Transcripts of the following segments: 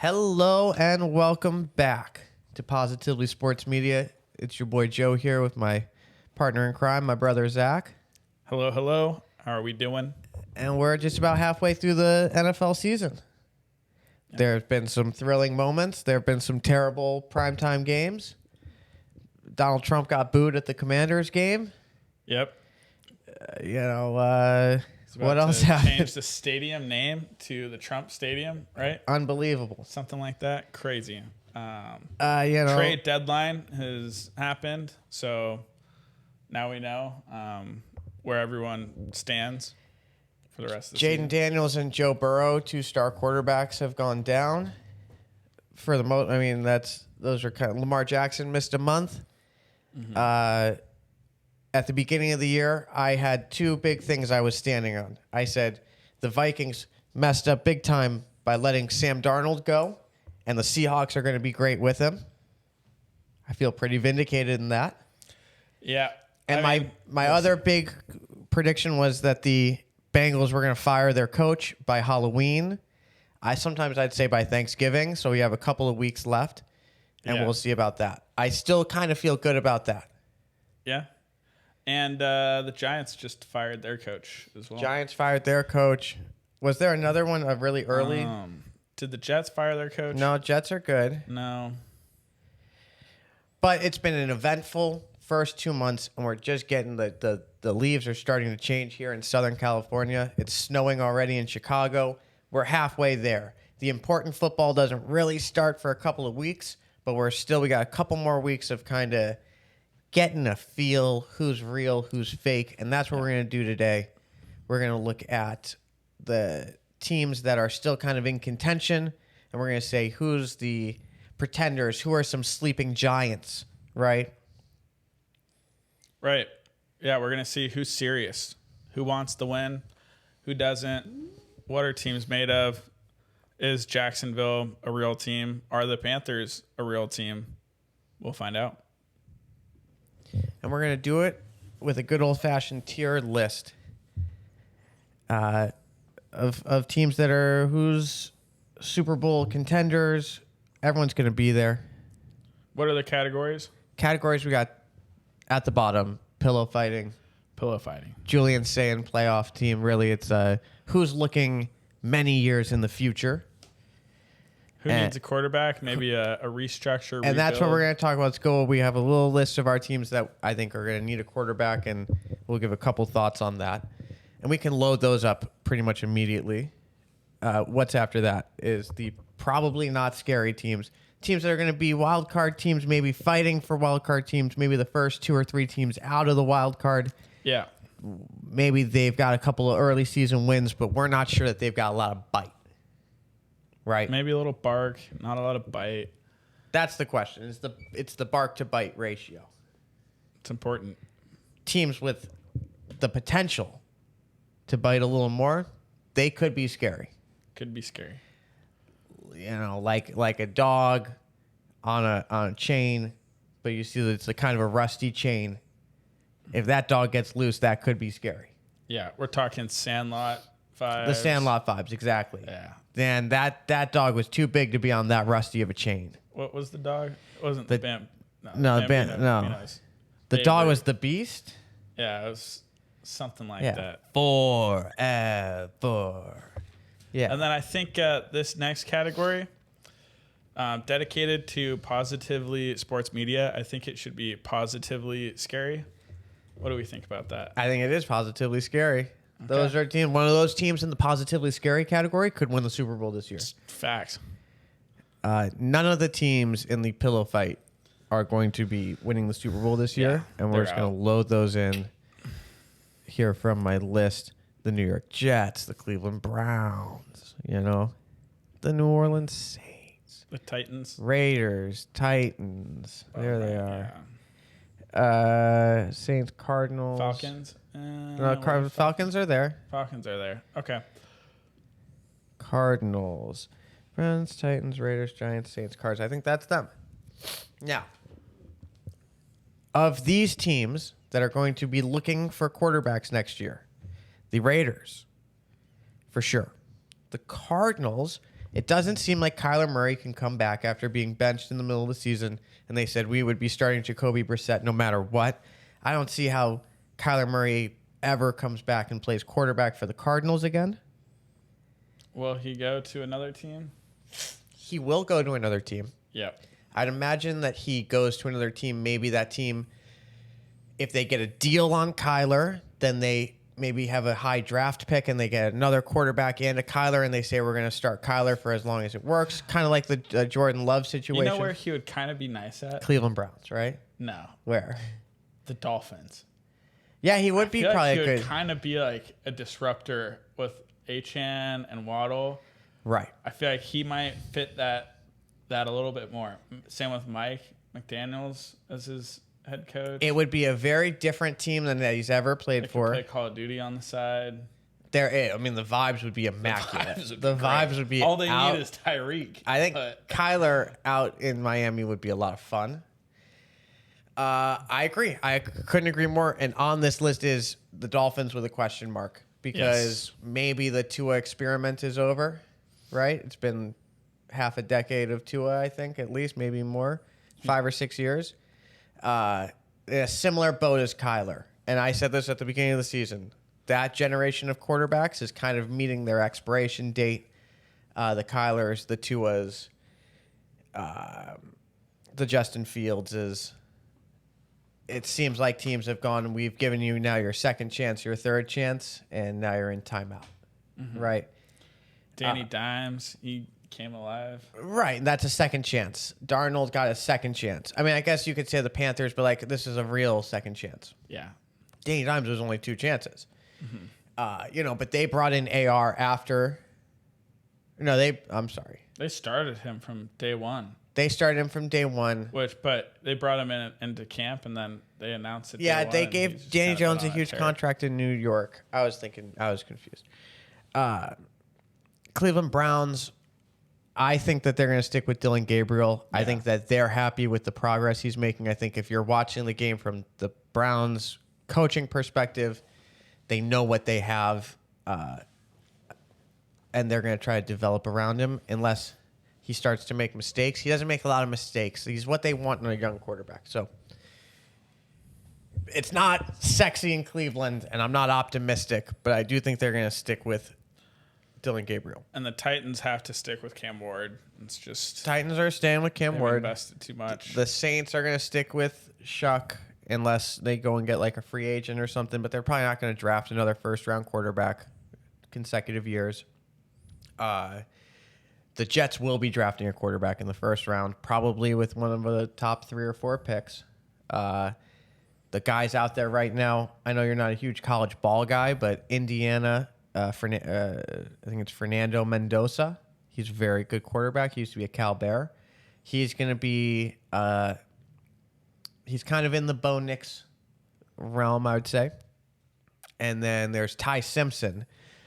Hello and welcome back to Positively Sports Media. It's your boy Joe here with my partner in crime, my brother Zack. Hello, hello. How are we doing? And we're just about halfway through the NFL season. Yeah. There have been some thrilling moments. There have been some terrible primetime games. Donald Trump got booed at the Commanders game. Yep. What else to happened? change the stadium name to the Trump Stadium, right? Unbelievable. Something like that. Crazy. Trade Trade deadline has happened, so now we know where everyone stands for the rest of the Jaden season. Daniels and Joe Burrow, two-star quarterbacks, have gone down. For the most, those are kind of. Lamar Jackson missed a month. Mm-hmm. At the beginning of the year, I had two big things I was standing on. I said the Vikings messed up big time by letting Sam Darnold go, and the Seahawks are going to be great with him. I feel pretty vindicated in that. Yeah. And my other big prediction was that the Bengals were going to fire their coach by Halloween. I'd say by Thanksgiving, so we have a couple of weeks left, and we'll see about that. I still kind of feel good about that. Yeah. And the Giants just fired their coach as well. Giants fired their coach. Was there another one really early? Did the Jets fire their coach? No, Jets are good. No. But it's been an eventful first 2 months, and we're just getting the leaves are starting to change here in Southern California. It's snowing already in Chicago. We're halfway there. The important football doesn't really start for a couple of weeks, but we got a couple more weeks of kind of getting a feel who's real, who's fake, and that's what we're going to do today. We're going to look at the teams that are still kind of in contention, and we're going to say who's the pretenders, who are some sleeping giants, right? Right. Yeah, we're going to see who's serious, who wants to win, who doesn't, what are teams made of, is Jacksonville a real team, are the Panthers a real team? We'll find out. And we're going to do it with a good old-fashioned tier list of teams that are who's Super Bowl contenders. Everyone's going to be there. What are the categories? Categories we got at the bottom, pillow fighting. Pillow fighting. Julian's saying playoff team. Really, it's who's looking many years in the future. Who needs a quarterback? Maybe a restructure, and that's what we're going to talk about. Let's go. We have a little list of our teams that I think are going to need a quarterback, and we'll give a couple thoughts on that. And we can load those up pretty much immediately. What's after that is the probably not scary teams. Teams that are going to be wild card teams, maybe fighting for wild card teams, maybe the first 2 or 3 teams out of the wild card. Yeah. Maybe they've got a couple of early season wins, but we're not sure that they've got a lot of bite. Right. Maybe a little bark, not a lot of bite. That's the question. It's the bark to bite ratio. It's important. Teams with the potential to bite a little more, they could be scary. Could be scary. Like a dog on a chain, but you see that it's a kind of a rusty chain. If that dog gets loose, that could be scary. Yeah, we're talking Sandlot vibes. The Sandlot vibes, exactly. Yeah. And that dog was too big to be on that rusty of a chain. What was the dog? It wasn't the Bam. No. The dog was the Beast. Yeah, it was something like that. Forever. Yeah. And then I think this next category, dedicated to Positively Sports Media, I think it should be Positively Scary. What do we think about that? I think it is positively scary. Okay. Those are one of those teams in the positively scary category could win the Super Bowl this year. Facts. None of the teams in the pillow fight are going to be winning the Super Bowl this year, and we're just going to load those in here from my list. The New York Jets, the Cleveland Browns, the New Orleans Saints, the Titans, Raiders, Titans. There they are. Yeah. Saints, Cardinals, Falcons. Falcons are there. Falcons are there. Okay. Cardinals, Browns, Titans, Raiders, Giants, Saints, Cards. I think that's them. Now, of these teams that are going to be looking for quarterbacks next year, the Raiders, for sure. The Cardinals, It doesn't seem like Kyler Murray can come back after being benched in the middle of the season, and they said we would be starting Jacoby Brissett no matter what. I don't see how Kyler Murray ever comes back and plays quarterback for the Cardinals again. Will he go to another team? He will go to another team. Yep. I'd imagine that he goes to another team. Maybe that team, if they get a deal on Kyler, then they maybe have a high draft pick and they get another quarterback and a Kyler, and they say we're going to start Kyler for as long as it works. Kind of like the Jordan Love situation. You know where he would kind of be nice at? Cleveland Browns, right? No. Where? The Dolphins. Yeah, he would be probably he a would good. kind of be like a disruptor with Achane and Waddle. Right. I feel like he might fit that a little bit more. Same with Mike McDaniels as his head coach. It would be a very different team than that he's ever played They could for. play Call of Duty on the side. I mean, the vibes would be immaculate. The vibes would be all they out. need is Tyreek. I think Kyler out in Miami would be a lot of fun. I agree. I couldn't agree more. And on this list is the Dolphins with a question mark because maybe the Tua experiment is over, right? It's been half a decade of Tua, I think, at least, maybe more, 5 or 6 years. In a similar boat as Kyler. And I said this at the beginning of the season. That generation of quarterbacks is kind of meeting their expiration date. The Kylers, the Tuas, the Justin Fields. It seems like teams have gone, we've given you now your second chance, your third chance, and now you're in timeout, right? Danny Dimes, he came alive. Right, and that's a second chance. Darnold got a second chance. I mean, I guess you could say the Panthers, but like this is a real second chance. Yeah. Danny Dimes was only 2 chances. But they brought in AR after. No, I'm sorry. They started him from day one. They started him from day one. But they brought him into camp and then they announced it. Yeah, they gave Danny Jones a huge contract in New York. I was confused. Cleveland Browns, I think that they're going to stick with Dylan Gabriel. Yeah. I think that they're happy with the progress he's making. I think if you're watching the game from the Browns coaching perspective, they know what they have, and they're going to try to develop around him unless he starts to make mistakes. He doesn't make a lot of mistakes. He's what they want in a young quarterback. So it's not sexy in Cleveland, and I'm not optimistic, but I do think they're going to stick with Dylan Gabriel. And the Titans have to stick with Cam Ward. It's just Titans are staying with Cam Ward. Invested too much. The Saints are going to stick with Shuck unless they go and get like a free agent or something, but they're probably not going to draft another first-round quarterback consecutive years. The Jets will be drafting a quarterback in the first round, probably with one of the top 3 or 4 picks. The guys out there right now, I know you're not a huge college ball guy, but Indiana, I think it's Fernando Mendoza. He's a very good quarterback. He used to be a Cal Bear. He's going to be, he's kind of in the Bo Nix realm, I would say. And then there's Ty Simpson,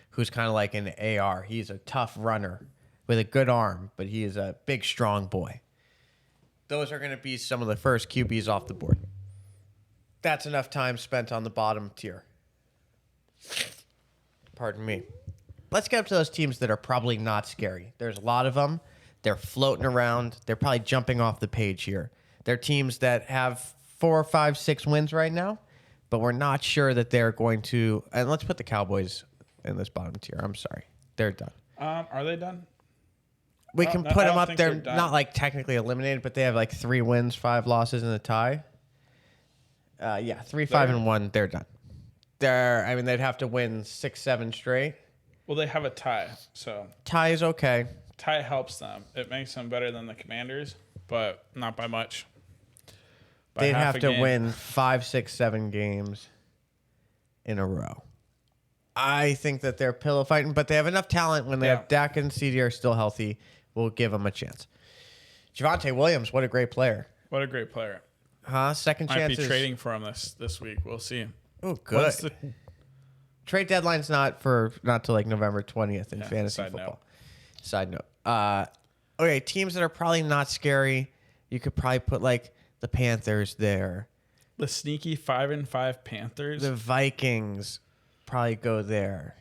who's kind of like an AR. He's a tough runner with a good arm, but he is a big, strong boy. Those are going to be some of the first QBs off the board. That's enough time spent on the bottom tier. Pardon me. Let's get up to those teams that are probably not scary. There's a lot of them. They're floating around. They're probably jumping off the page here. They're teams that have 4, 5, 6 wins right now, but we're not sure that they're going to. And let's put the Cowboys in this bottom tier. I'm sorry. They're done. Are they done? We can put them up. They're not like technically eliminated, but they have like 3 wins, 5 losses, and a tie. 3, 5, and 1. They're done. They'd have to win 6, 7 straight. Well, they have a tie, so tie is okay. Tie helps them. It makes them better than the Commanders, but not by much. They'd have to win 5, 6, 7 games in a row. I think that they're pillow fighting, but they have enough talent when they have Dak and CD are still healthy. We'll give them a chance. Javonte Williams, what a great player. What a great player. Second chance. Might be trading for him this week. We'll see. Oh, good. Trade deadline's not till like November 20th in fantasy football. Side note. Okay, teams that are probably not scary. You could probably put like the Panthers there. The sneaky 5-5 Panthers. The Vikings probably go there.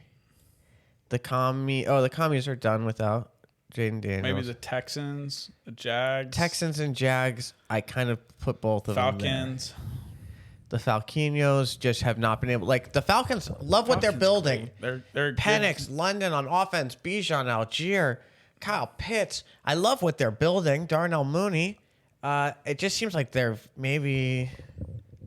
The commies are done without Jaden Daniels. Maybe the Texans, the Jags. Texans and Jags, I kind of put both of them there. Falcons. The Falconios just have not been able. Like the Falcons, love what they're building. They're Penix, London on offense, Bijan, Algier, Kyle Pitts. I love what they're building. Darnell Mooney. It just seems like they're maybe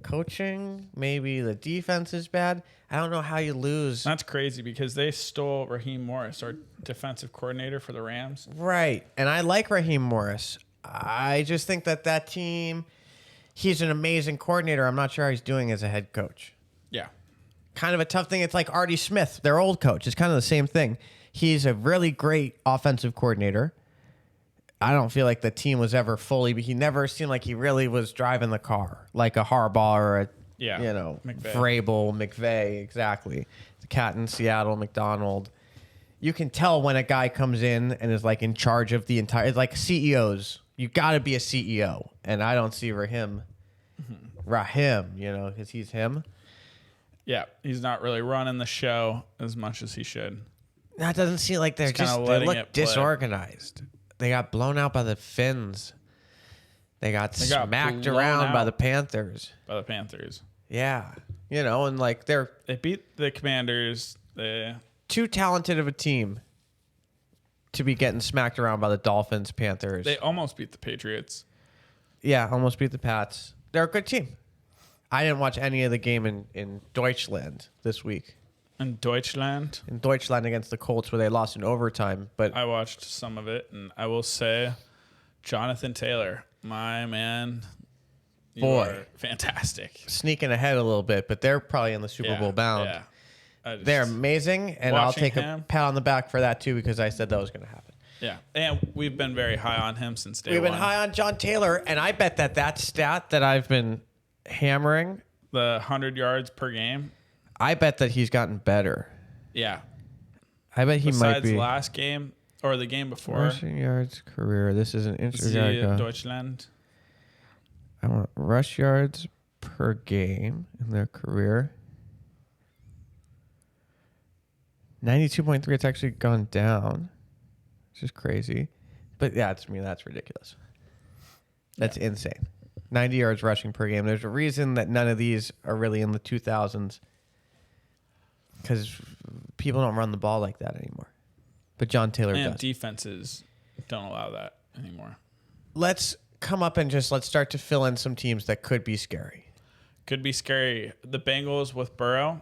coaching, maybe the defense is bad. I don't know how you lose. That's crazy because they stole Raheem Morris, our defensive coordinator for the Rams. Right, and I like Raheem Morris. I just think that team. He's an amazing coordinator. I'm not sure how he's doing as a head coach. Yeah. Kind of a tough thing. It's like Artie Smith, their old coach. It's kind of the same thing. He's a really great offensive coordinator. I don't feel like the team was ever fully, but he never seemed like he really was driving the car like a Harbaugh or a, Vrabel, McVay, exactly. The cat in Seattle, McDonald. You can tell when a guy comes in and is like in charge of the entire, it's like CEOs. You got to be a CEO, and I don't see Raheem, because he's him. Yeah, he's not really running the show as much as he should. That doesn't seem like they look disorganized. They got blown out by the Finns. They got smacked around by the Panthers. Yeah, and like they beat the Commanders. Too talented of a team to be getting smacked around by the Dolphins, Panthers. They almost beat the Patriots. Yeah, almost beat the Pats. They're a good team. I didn't watch any of the game in Deutschland this week. In Deutschland? In Deutschland against the Colts where they lost in overtime. But I watched some of it, and I will say, Jonathan Taylor, my man, you are fantastic. Sneaking ahead a little bit, but they're probably in the Super Bowl bound. Yeah. They're amazing, and I'll take a pat on the back for that, too, because I said that was going to happen. Yeah, and we've been very high on him since day one. We've been high on John Taylor, and I bet that stat that I've been hammering, the 100 yards per game, I bet that he's gotten better. Yeah. I bet he might be. Besides last game, or the game before. Rushing yards career. This is an interesting. Deutschland. I want rush yards per game in their career. 92.3. It's actually gone down, which is crazy. But yeah, that's ridiculous. That's insane. 90 yards rushing per game. There's a reason that none of these are really in the 2000s because people don't run the ball like that anymore. But John Taylor does. And defenses don't allow that anymore. Let's come up and let's start to fill in some teams that could be scary. Could be scary. The Bengals with Burrow.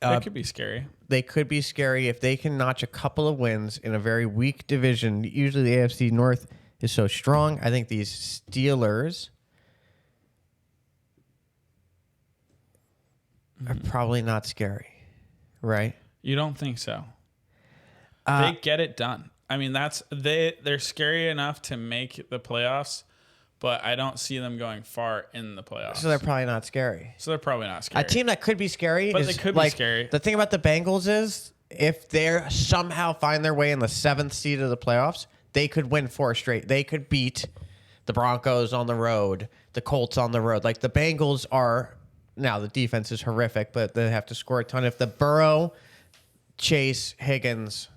They could be scary. They could be scary if they can notch a couple of wins in a very weak division. Usually the AFC North is so strong. I think these Steelers are probably not scary, right? You don't think so? They get it done. I mean, they're scary enough to make the playoffs, but I don't see them going far in the playoffs. So they're probably not scary. A team that could be scary, but they could be scary. The thing about the Bengals is if they somehow find their way in the 7th seed of the playoffs, they could win 4 straight. They could beat the Broncos on the road, the Colts on the road. Like the Bengals are now the defense is horrific, but they have to score a ton. If the Burrow, Chase, Higgins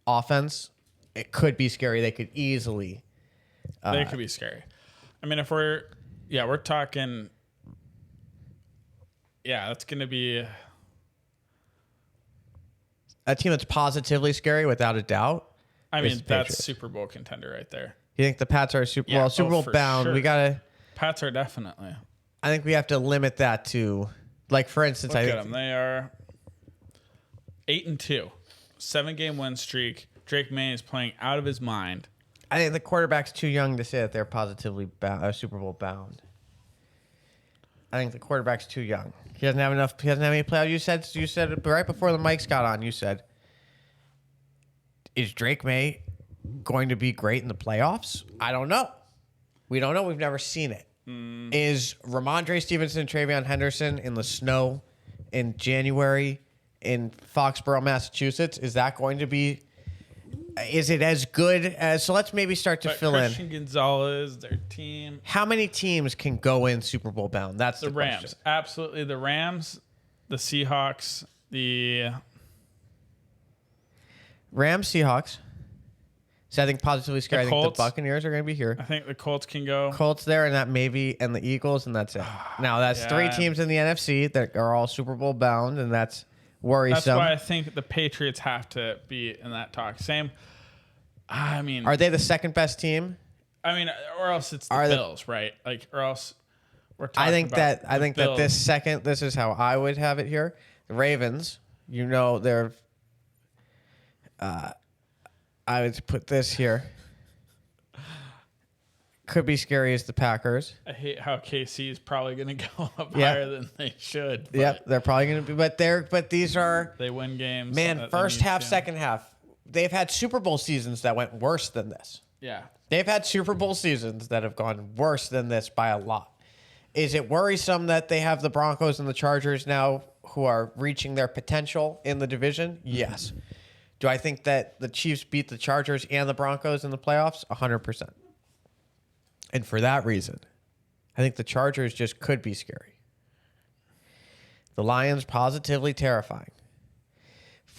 offense, it could be scary. They could easily. They could be scary. I mean, if we're talking, that's going to be a team that's positively scary without a doubt. I mean, that's Super Bowl contender right there. You think the Pats are Super Bowl bound? Sure. We gotta. Pats are definitely. I think we have to limit that to, like, for instance, Look at them. They are 8-2, 7-game win streak. Drake May is playing out of his mind. I think the quarterback's too young to say that they're positively Super Bowl bound. I think the quarterback's too young. He doesn't have enough. He doesn't have any playoff. You said right before the mics got on. You said, "Is Drake May going to be great in the playoffs?" I don't know. We don't know. We've never seen it. Is Ramondre Stevenson and Travion Henderson in the snow in January in Foxborough, Massachusetts? Is that going to be? Is it as good as? So let's maybe start to fill Christian in. Gonzalez, their team. How many teams can go in Super Bowl bound? That's the Rams. question. Absolutely, the Rams, the Seahawks, the Rams, Seahawks. So I think positively scary. I think the Buccaneers are going to be here. I think the Colts can go. Colts there, and that maybe, and the Eagles, and that's it. Now that's three teams in the NFC that are all Super Bowl bound, and that's worrisome. That's why I think the Patriots have to be in that talk. Same. I mean, are they the second best team? I mean, or else it's the Bills, right? Like, or else we're talking. I think that this is how I would have it here. The Ravens, they're. I would put this here. Could be scary as the Packers. I hate how KC is probably going to go up higher than they should. Yep, they're probably going to be. But these are. They win games. Man, first half, second half. They've had Super Bowl seasons that went worse than this. Yeah. They've had Super Bowl seasons that have gone worse than this by a lot. Is it worrisome that they have the Broncos and the Chargers now who are reaching their potential in the division? Yes. Do I think that the Chiefs beat the Chargers and the Broncos in the playoffs? 100%. And for that reason, I think the Chargers just could be scary. The Lions, positively terrifying.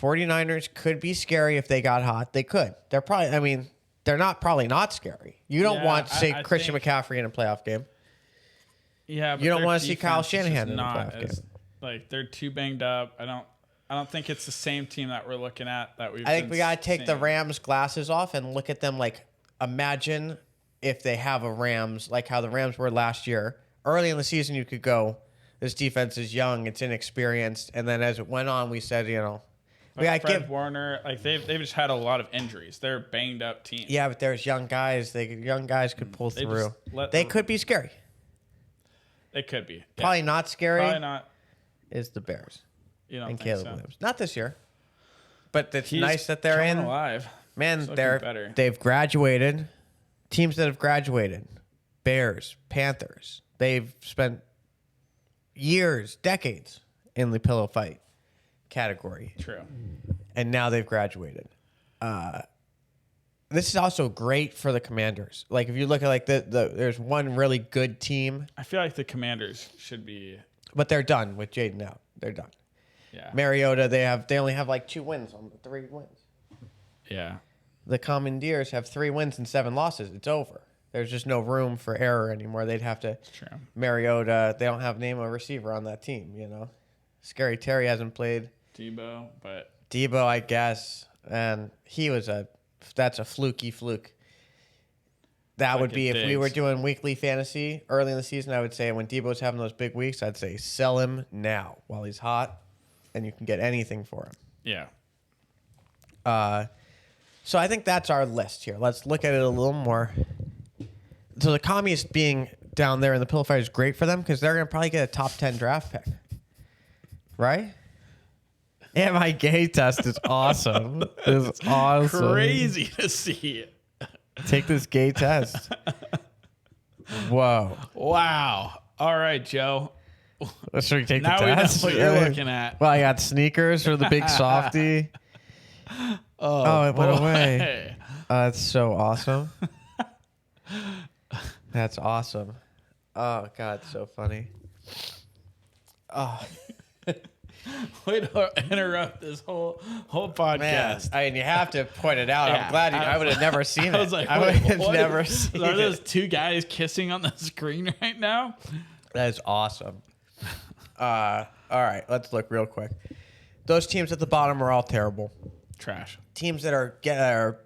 49ers could be scary if they got hot. They could. They're probably, they're probably not scary. You don't want, say, Christian McCaffrey in a playoff game. Yeah, but you don't want to see Kyle Shanahan in a playoff game. Like, they're too banged up. I don't think it's the same team that we're looking at that we've. I think we gotta take the Rams glasses off and look at them like, imagine if they have a Rams like how the Rams were last year. Early in the season, you could go, this defense is young, it's inexperienced, and then as it went on, we said, we gotta Fred Warner, like they've just had a lot of injuries. They're a banged up team. Yeah, but there's young guys. Young guys could pull through. They could be scary. They could be. Probably not scary. Probably not. Is the Bears. You don't and think Caleb so? Williams. Not this year. But it's nice that they're in. Alive. Man, they've graduated. Teams that have graduated. Bears, Panthers. They've spent years, decades in the pillow fight category. True. And now they've graduated. This is also great for the Commanders. Like if you look at there's one really good team. I feel like the Commanders should be. But they're done with Jaden out. They're done. Yeah. Mariota, they only have like 2 wins on 3 wins. Yeah. The Commandeers have 3 wins and 7 losses. It's over. There's just no room for error anymore. They'd have to. True. Mariota, they don't have name of receiver on that team, Scary Terry hasn't played. Debo, I guess. And that's a fluky fluke. That would be if we were doing weekly fantasy early in the season. I would say when Debo's having those big weeks, I'd say sell him now while he's hot, and you can get anything for him. Yeah. So I think that's our list here. Let's look at it a little more. So the Commies being down there in the pillow fight is great for them because they're going to probably get a top 10 draft pick, right? Yeah, my gay test is awesome. It's awesome. Crazy to see it. Take this gay test. Whoa. Wow. All right, Joe. Should we take now the test? Now we know what you're looking at. Well, I got sneakers or the big softy. Oh, it went away. That's so awesome. That's awesome. Oh, God, so funny. Oh. Way to interrupt this whole podcast. Man, you have to point it out. Yeah, I'm glad I would have never seen it. I was like, I would have never seen it. Are those 2 guys kissing on the screen right now? That is awesome. All right, let's look real quick. Those teams at the bottom are all terrible. Trash. Teams that are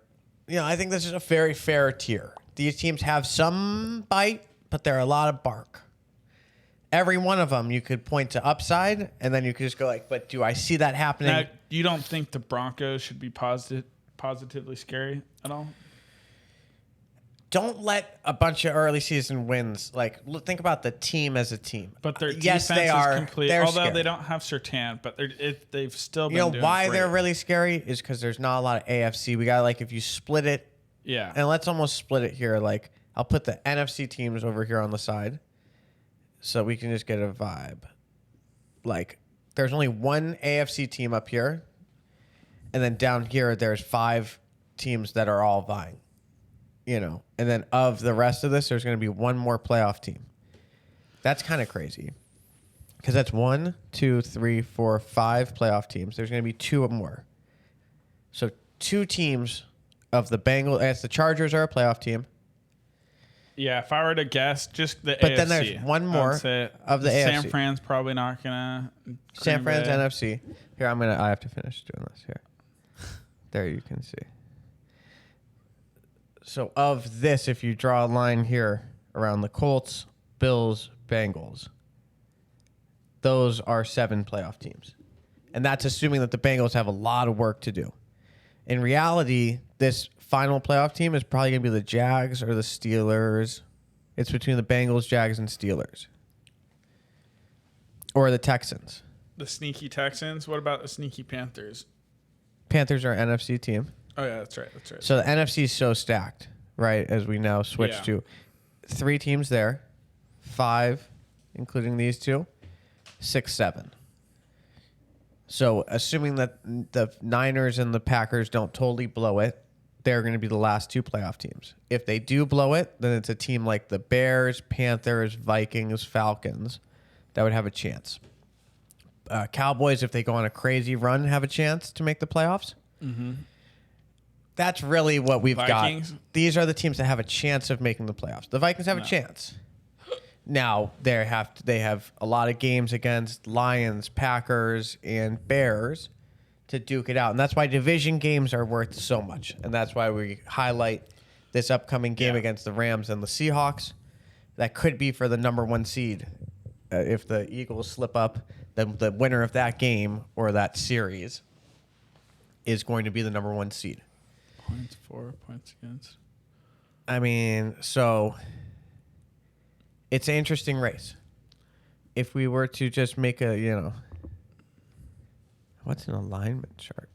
I think this is a very fair tier. These teams have some bite, but they're a lot of bark. Every one of them, you could point to upside, and then you could just go but do I see that happening? Now, you don't think the Broncos should be positively scary at all? Don't let a bunch of early season wins, think about the team as a team. But their defense is complete. Although scary. They don't have Surtain, but they've still been doing why great. They're really scary is because there's not a lot of AFC. We got if you split it. Yeah. And let's almost split it here. I'll put the NFC teams over here on the side. So we can just get a vibe. There's only one AFC team up here. And then down here, there's 5 teams that are all vying. And then of the rest of this, there's going to be one more playoff team. That's kind of crazy. Because that's 1, 2, 3, 4, 5 playoff teams. There's going to be 2 more. So 2 teams of the Bengals. As the Chargers are a playoff team. Yeah, if I were to guess, just the AFC. But then there's one more of the AFC. San Fran's probably not gonna. San Fran's NFC. Here, I have to finish doing this here. There you can see. So of this, if you draw a line here around the Colts, Bills, Bengals, those are 7 playoff teams. And that's assuming that the Bengals have a lot of work to do. In reality, this final playoff team is probably going to be the Jags or the Steelers. It's between the Bengals, Jags, and Steelers. Or the Texans. The sneaky Texans. What about the sneaky Panthers? Panthers are an NFC team. Oh, yeah, that's right. So the NFC is so stacked, right, as we now switch to 3 teams there, 5, including these 2, 6, 7. So assuming that the Niners and the Packers don't totally blow it, they're going to be the last 2 playoff teams. If they do blow it, then it's a team like the Bears, Panthers, Vikings, Falcons that would have a chance. Cowboys, if they go on a crazy run, have a chance to make the playoffs. Mm-hmm. That's really what we've Vikings? got. These are the teams that have a chance of making the playoffs. The Vikings have a chance. Now, they have a lot of games against Lions, Packers, and Bears to duke it out. And that's why division games are worth so much. And that's why we highlight this upcoming game against the Rams and the Seahawks. That could be for the number 1 seed. If the Eagles slip up, then the winner of that game or that series is going to be the number 1 seed. Points for, points against. I mean, so it's an interesting race. If we were to just make a, what's an alignment chart?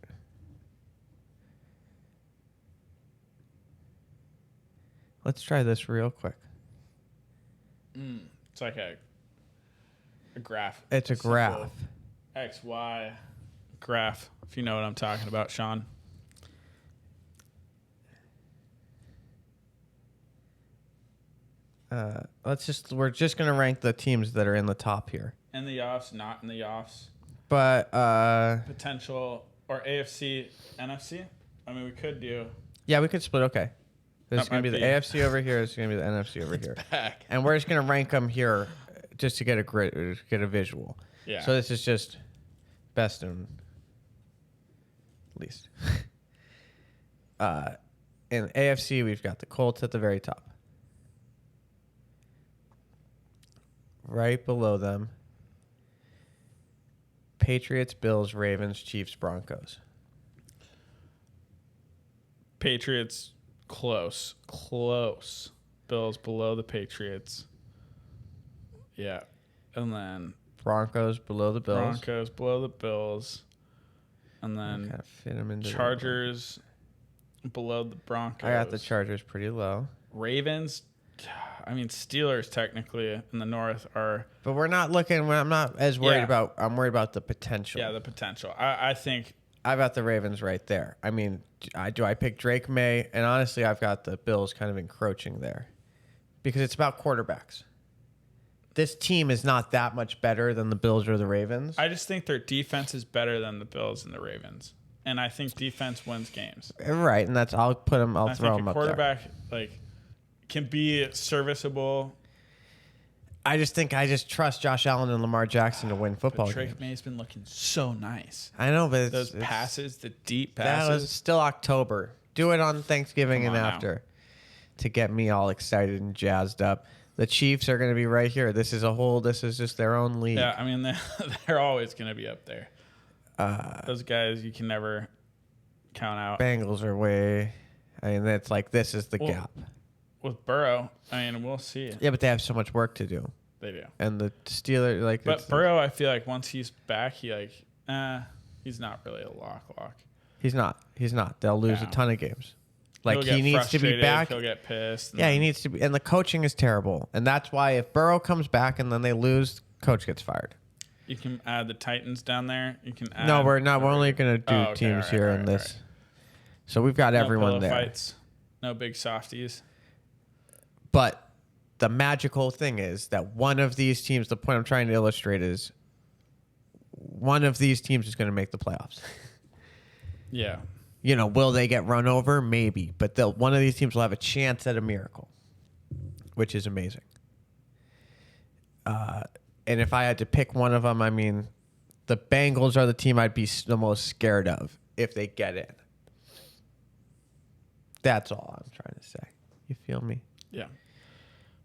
Let's try this real quick. It's like a graph. It's a graph. X, Y graph, if you know what I'm talking about, Sean. We're just going to rank the teams that are in the top here. In the offs, not in the offs. But Potential or AFC, NFC? I mean, we could do. Yeah, we could split. Okay. This is That going to be might the be- AFC over here. This is going to be the NFC over here. Back. And we're just going to rank them here just to get a visual. Yeah. So this is just best and least. In AFC, we've got the Colts at the very top. Right below them, Patriots, Bills, Ravens, Chiefs, Broncos. Patriots, close. Bills below the Patriots. Yeah. And then Broncos below the Bills. Broncos below the Bills. And then Kind of fit them into Chargers below the Broncos. I got the Chargers pretty low. Ravens. I mean, Steelers technically in the North are. But we're not looking. I'm not as worried about. I'm worried about the potential. Yeah, the potential. I think. I've got the Ravens right there. I mean, do I pick Drake May? And honestly, I've got the Bills kind of encroaching there because it's about quarterbacks. This team is not that much better than the Bills or the Ravens. I just think their defense is better than the Bills and the Ravens, and I think defense wins games. Right, and that's I'll put them. I'll throw them up there. Quarterback can be serviceable. I just trust Josh Allen and Lamar Jackson to win football games. Drake May's been looking so nice. I know, but Those passes, the deep that was passes. still October. Do it on Thanksgiving Come and on now. after to get me all excited and jazzed up. The Chiefs are going to be right here. This is just their own league. Yeah, I mean they're always going to be up there. Those guys you can never count out. Bengals are way. I mean, it's like this is the Well, gap. With Burrow, I mean, we'll see. Yeah, but they have so much work to do. They do. And the Steelers, But Burrow, I feel like once he's back, he's not really a lock. He's not. They'll lose a No. ton of games. He'll He get needs to be frustrated, back. He'll get pissed. Yeah, he needs to be. And the coaching is terrible. And that's why if Burrow comes back and then they lose, coach gets fired. You can add the Titans down there. You can add. No, we're not. We're only going to do Oh, okay, teams all right, here all in right, this. all right. So we've got No everyone pillow there. Fights. No big softies. But the magical thing is that one of these teams, the point I'm trying to illustrate is one of these teams is going to make the playoffs. Yeah. will they get run over? Maybe. But one of these teams will have a chance at a miracle, which is amazing. And if I had to pick one of them, I mean, the Bengals are the team I'd be the most scared of if they get in. That's all I'm trying to say. You feel me? Yeah.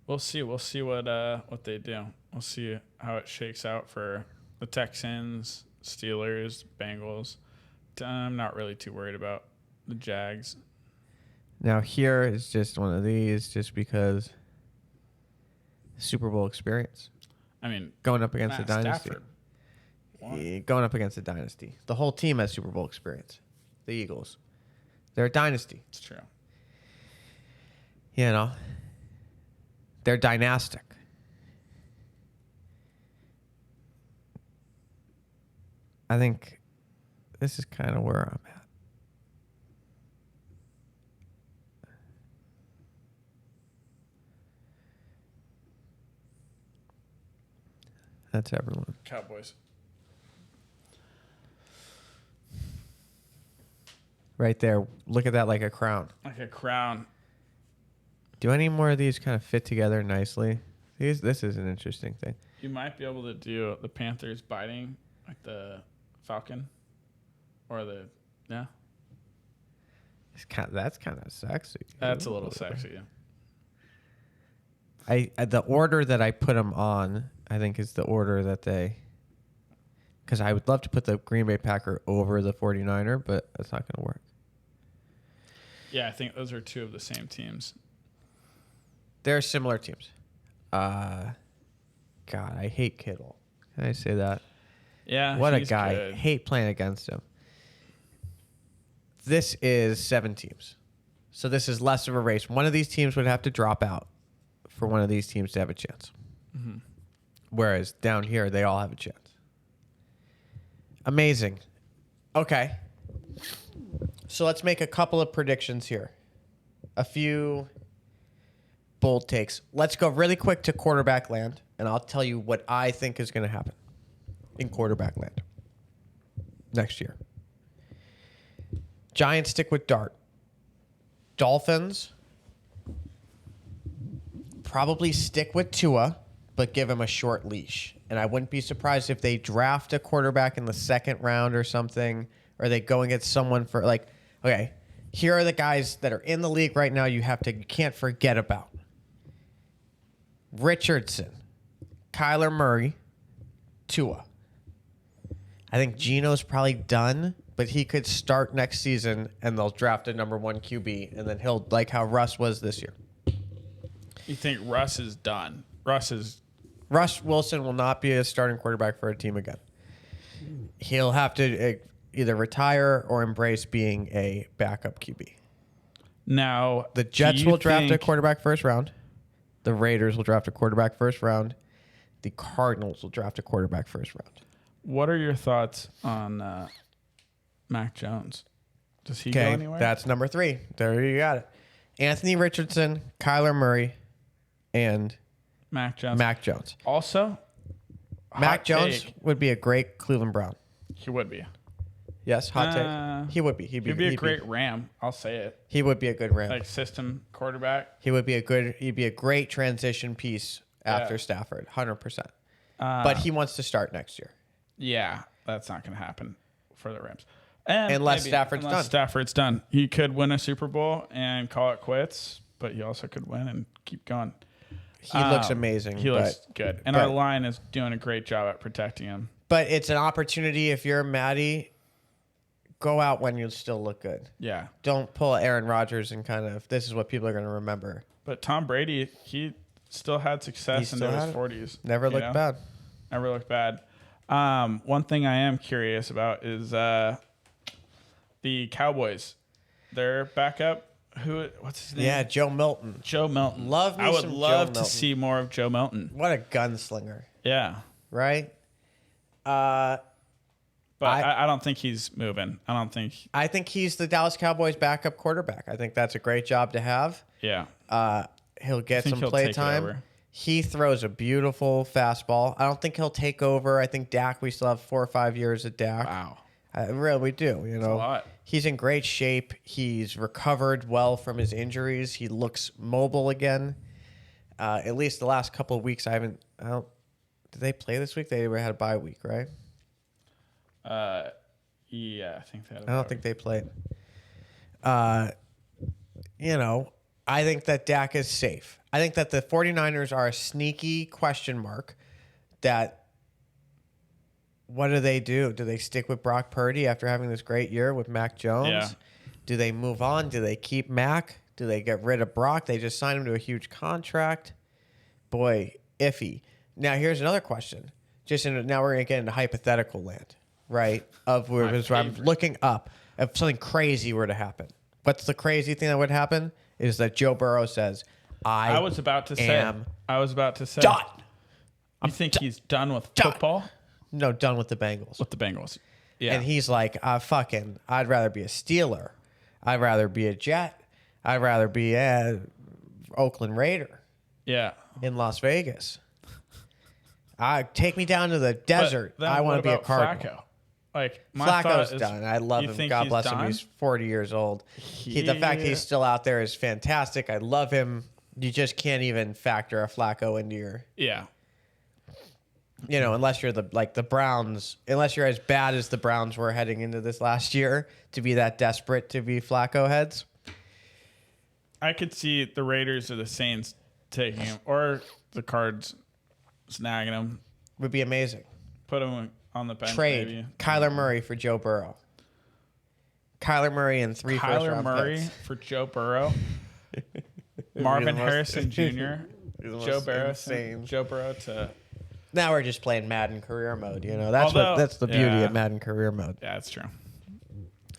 We'll see. We'll see what they do. We'll see how it shakes out for the Texans, Steelers, Bengals. I'm not really too worried about the Jags. Now here is just one of these, just because Super Bowl experience. I mean, going up against the dynasty. Stafford. Going up against the dynasty. The whole team has Super Bowl experience. The Eagles. They're a dynasty. It's true. They're dynastic. I think this is kind of where I'm at. That's everyone. Cowboys. Right there. Look at that like a crown. Like a crown. Do any more of these kind of fit together nicely? This is an interesting thing. You might be able to do the Panthers biting like the Falcon or yeah. That's kind of sexy. That's a little sexy. The order that I put them on, I think, is the order that because I would love to put the Green Bay Packer over the 49er, but that's not going to work. Yeah, I think those are two of the same teams. They're similar teams. God, I hate Kittle. Can I say that? Yeah, what a he's guy. good. Hate playing against him. This is 7 teams. So this is less of a race. One of these teams would have to drop out for one of these teams to have a chance. Mm-hmm. Whereas down here, they all have a chance. Amazing. Okay. So let's make a couple of predictions here. A few bold takes. Let's go really quick to quarterback land, and I'll tell you what I think is going to happen in quarterback land next year. Giants stick with Dart. Dolphins probably stick with Tua, but give him a short leash. And I wouldn't be surprised if they draft a quarterback in the 2nd round or something, or they go and get someone for okay, here are the guys that are in the league right now you can't forget about. Richardson, Kyler Murray, Tua. I think Geno's probably done, but he could start next season and they'll draft a number 1 QB, and then he'll like how Russ was this year. You think Russ is done? Russ Wilson will not be a starting quarterback for a team again. He'll have to either retire or embrace being a backup QB. Now, the Jets will draft a quarterback 1st round. The Raiders will draft a quarterback 1st round. The Cardinals will draft a quarterback 1st round. What are your thoughts on Mac Jones? Does he go anywhere? That's number 3. There you got it. Anthony Richardson, Kyler Murray, and Mac Jones. Also, Mac Jones would be a great Cleveland Brown. He would be. Yes, hot take. He would be. He'd be a great Ram. I'll say it. He would be a good Ram. Like system quarterback. He'd be a great transition piece after Stafford, 100%. But he wants to start next year. Yeah, that's not going to happen for the Rams. And unless Stafford's done. He could win a Super Bowl and call it quits, but he also could win and keep going. He looks amazing. He looks good. And our line is doing a great job at protecting him. But it's an opportunity if you're Matty, go out when you still look good. Yeah. Don't pull Aaron Rodgers and this is what people are going to remember. But Tom Brady, he still had success into his 40s. Never looked bad. Never looked bad. One thing I am curious about is the Cowboys. Their backup, what's his name? Yeah, Joe Milton. Joe Milton. I would love to see more of Joe Milton. What a gunslinger. Yeah. Right? But I don't think he's moving. I think he's the Dallas Cowboys backup quarterback. I think that's a great job to have. Yeah. He'll get some play time. He throws a beautiful fastball. I don't think he'll take over. I think Dak, we still have 4 or 5 years of Dak. Wow. Really, we do. You know, a lot. he's in great shape. He's recovered well from his injuries. He looks mobile again. At least the last couple of weeks, I don't. Did they play this week? They had a bye week, right? Yeah, I think that. I don't think they played. You know, I think that Dak is safe. I think that the 49ers are a sneaky question mark that what do they do? Do they stick with Brock Purdy after having this great year with Mac Jones? Yeah. Do they move on? Do they keep Mac? Do they get rid of Brock? They just signed him to a huge contract. Boy, iffy. Now, here's another question. Now we're going to get into hypothetical land, right? Where I'm looking up. If something crazy were to happen. What's the crazy thing that would happen? Is that Joe Burrow says, I was about to say. Done. You think he's done with football? No, done with the Bengals. With the Bengals. Yeah. And he's like, I'd rather be a Steeler. I'd rather be a Jet. I'd rather be a Oakland Raider. Yeah. In Las Vegas. Take me down to the desert. I want to be a Cardinal. Flacco? Like, Flacco's done. I love him. God bless him. He's 40 years old. The fact he's still out there is fantastic. I love him. You just can't even factor a Flacco into your... Yeah. You know, unless you're the Browns, unless you're as bad as the Browns were heading into this last year to be that desperate to be Flacco heads. I could see the Raiders or the Saints taking him, or the Cards snagging him. Would be amazing. Put him on the bench. Trade maybe. Kyler Murray for Joe Burrow. Kyler Murray and 3 Kyler Murray picks. for Joe Burrow. Marvin Harrison Jr. Joe Burrow to... Now we're just playing Madden career mode. You know, that's the beauty of Madden career mode. Yeah, that's true.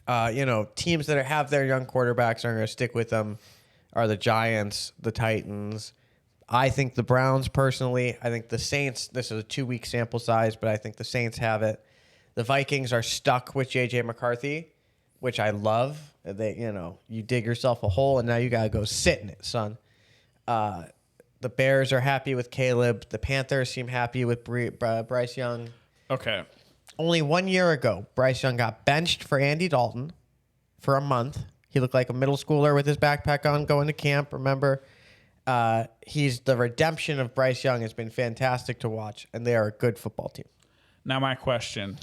You know, teams that have their young quarterbacks are going to stick with them are the Giants, the Titans. I think the Browns, personally. I think the Saints, this is a 2-week sample size, but I think the Saints have it. The Vikings are stuck with J.J. McCarthy, which I love. You dig yourself a hole, and now you got to go sit in it, son. The Bears are happy with Caleb. The Panthers seem happy with Bryce Young. Okay. Only 1 year ago, Bryce Young got benched for Andy Dalton for a month. He looked like a middle schooler with his backpack on going to camp, remember? The redemption of Bryce Young has been fantastic to watch, and they are a good football team. Now my question.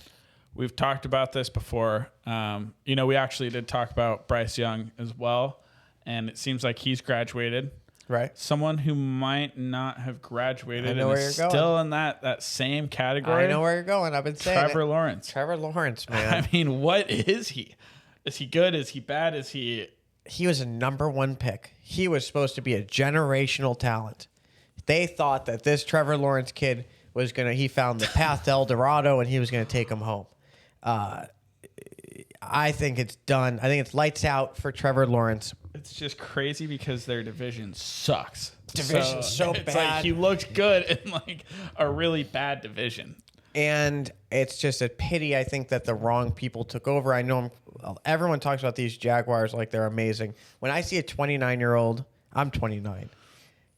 We've talked about this before. We actually did talk about Bryce Young as well, and it seems like he's graduated. Right. Someone who might not have graduated and is still in that same category. I know where you're going. I've been saying Trevor Lawrence. Trevor Lawrence, man. I mean, what is he? Is he good? Is he bad? Is he... He was a number 1 pick. He was supposed to be a generational talent. They thought that this Trevor Lawrence kid he found the path to El Dorado and he was going to take him home. I think it's done. I think it's lights out for Trevor Lawrence. It's just crazy because their division sucks. Division's so it's bad. Like he looked good in like a really bad division. And it's just a pity, I think, that the wrong people took over. I know everyone talks about these Jaguars like they're amazing. When I see a 29-year-old, I'm 29,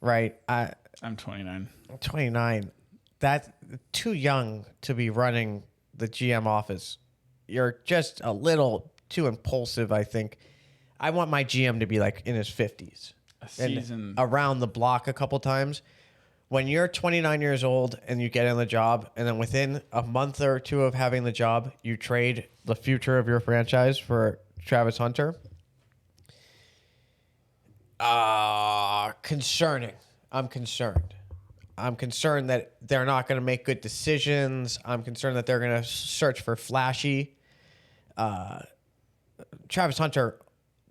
right? I'm 29. 29. That's too young to be running the GM office. You're just a little too impulsive, I think. I want my GM to be like in his 50s. A season. And around the block a couple times. When you're 29 years old and you get in the job, and then within a month or 2 of having the job, you trade the future of your franchise for Travis Hunter. Concerning. I'm concerned. I'm concerned that they're not going to make good decisions. I'm concerned that they're going to search for flashy. Travis Hunter,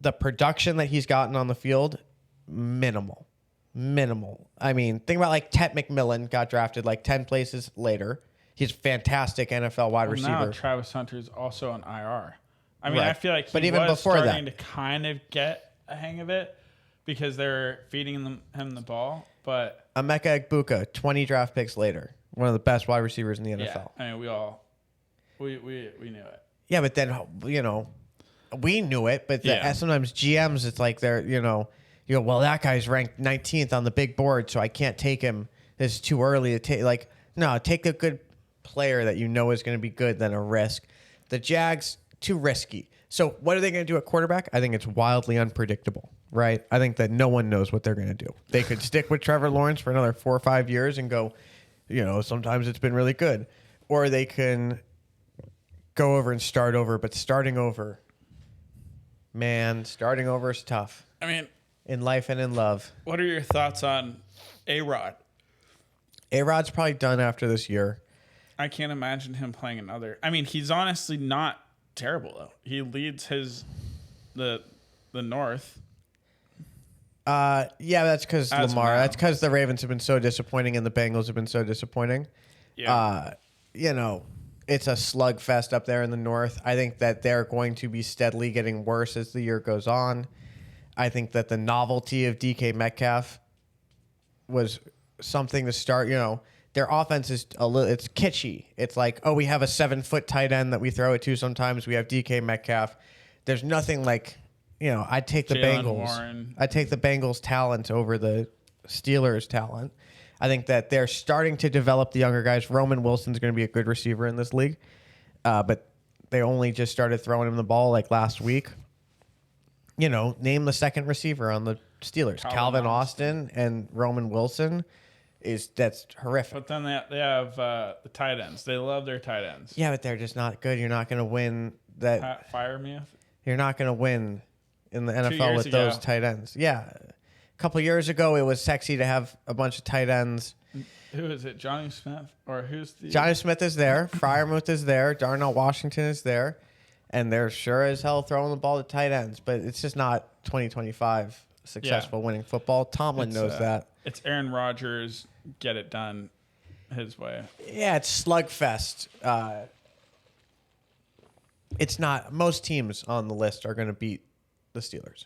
the production that he's gotten on the field, minimal. I mean, think about like Ted McMillan got drafted like 10 places later. He's a fantastic NFL wide receiver. Now Travis Hunter is also on IR. I mean, right. I feel like he was starting to kind of get a hang of it because they're feeding him the ball. But Emeka Egbuka, 20 draft picks later, one of the best wide receivers in the NFL. Yeah, I mean, we knew it. Yeah, but then we knew it. But sometimes GMs, it's like they're well, that guy's ranked 19th on the big board, so I can't take him. It's too early to take. Like, no, take a good player that you know is going to be good than a risk. The Jags, too risky. So what are they going to do at quarterback? I think it's wildly unpredictable, right? I think that no one knows what they're going to do. They could stick with Trevor Lawrence for another 4 or 5 years and go, sometimes it's been really good. Or they can go over and start over, but starting over is tough. I mean, in life and in love. What are your thoughts on A-Rod? A-Rod's probably done after this year. I can't imagine him playing another. I mean, he's honestly not terrible though. He leads the North. Yeah, that's because Lamar. Now. That's because the Ravens have been so disappointing and the Bengals have been so disappointing. Yeah. It's a slugfest up there in the North. I think that they're going to be steadily getting worse as the year goes on. I think that the novelty of DK Metcalf was something to start. Their offense is it's kitschy. It's like, we have a 7-foot tight end that we throw it to sometimes. We have DK Metcalf. There's nothing like, I'd take the Bengals. Warren. I'd take the Bengals' talent over the Steelers' talent. I think that they're starting to develop the younger guys. Roman Wilson's going to be a good receiver in this league, but they only just started throwing him the ball like last week. Name the second receiver on the Steelers. Calvin Austin and Roman Wilson. That's horrific. But then they have the tight ends. They love their tight ends. Yeah, but they're just not good. You're not going to win that. Fire me. You're not going to win in the NFL with those tight ends. Yeah. A couple years ago, it was sexy to have a bunch of tight ends. Who is it? Johnny Smith? Or who's the... Johnny Smith is there. Freiermuth is there. Darnell Washington is there. And they're sure as hell throwing the ball to tight ends. But it's just not 2025 successful winning football. Tomlin knows that. It's Aaron Rodgers, get it done his way. Yeah, it's slugfest. It's not. Most teams on the list are going to beat the Steelers.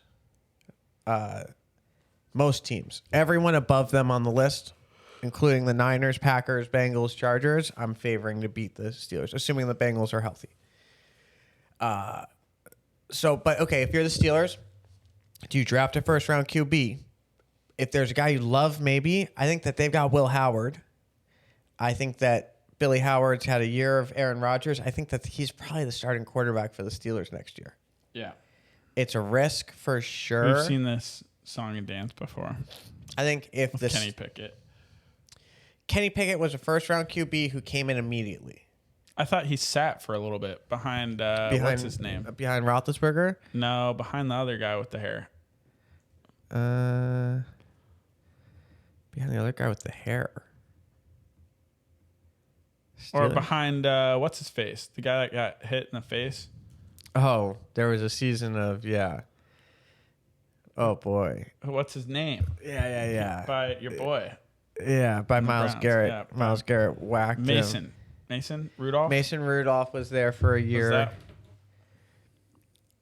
Most teams. Everyone above them on the list, including the Niners, Packers, Bengals, Chargers, I'm favoring to beat the Steelers, assuming the Bengals are healthy. But okay, if you're the Steelers, do you draft a first-round QB? If there's a guy you love, maybe. I think that they've got Will Howard. I think that Billy Howard's had a year of Aaron Rodgers. I think that he's probably the starting quarterback for the Steelers next year. Yeah. It's a risk for sure. We've seen this song and dance before. I think if with Kenny Pickett was a first-round QB who came in immediately. I thought he sat for a little bit behind what's his name? Behind Roethlisberger? No, behind the other guy with the hair. Behind the other guy with the hair. Or behind, what's his face? The guy that got hit in the face. Oh, there was a season of, yeah. Oh, boy. What's his name? Yeah. By your boy. Yeah, by Myles Browns. Garrett. Yeah, Myles Garrett whacked him. Mason Rudolph? Mason Rudolph was there for a year. Was that?